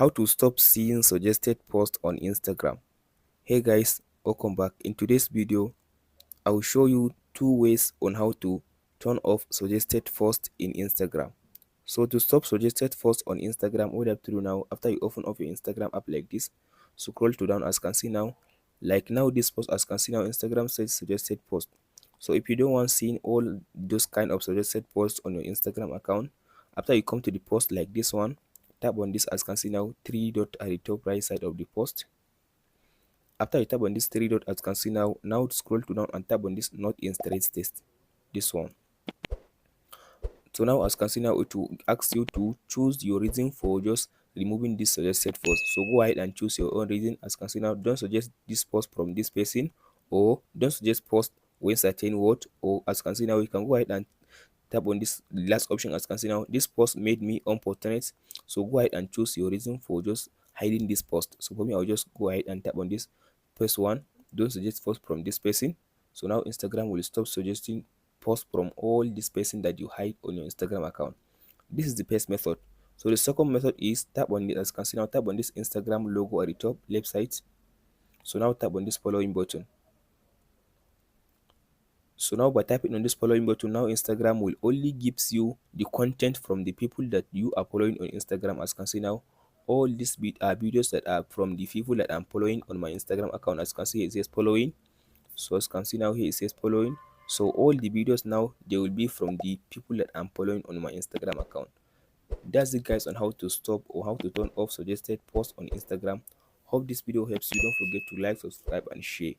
How to stop seeing suggested posts on Instagram. Hey guys, welcome back. In today's video, I will show you two ways on how to turn off suggested posts in Instagram. So to stop suggested posts on Instagram, what you have to do now, after you open up your Instagram app like this, scroll to down as you can see now. Like now this post as you can see now, Instagram says suggested post. So if you don't want seeing all those kind of suggested posts on your Instagram account, after you come to the post like this one, tap on this as you can see now, three dot at the top right side of the post. After you tap on this three dot as you can see now scroll to down and tap on this not in straight text, this one. So now as you can see now, it will ask you to choose your reason for just removing this suggested post. So go ahead and choose your own reason. As you can see now, don't suggest this post from this person, or don't suggest post when certain word, or as you can see now, you can go ahead and tap on this last option. As you can see now, this post made me unfortunate. So go ahead and choose your reason for just hiding this post. So for me, I'll just go ahead and tap on this first one. Don't suggest post from this person. So now Instagram will stop suggesting post from all this person that you hide on your Instagram account. This is the first method. So the second method is tap on this, as you can see now, tap on this Instagram logo at the top left side. So now tap on this following button. So now by tapping on this following button, now Instagram will only gives you the content from the people that you are following on Instagram. As you can see now, all these are videos that are from the people that I'm following on my Instagram account. As you can see, it says following. So as you can see now here, it says following. So all the videos now, they will be from the people that I'm following on my Instagram account. That's it guys on how to stop or how to turn off suggested posts on Instagram. Hope this video helps you. Don't forget to like, subscribe and share.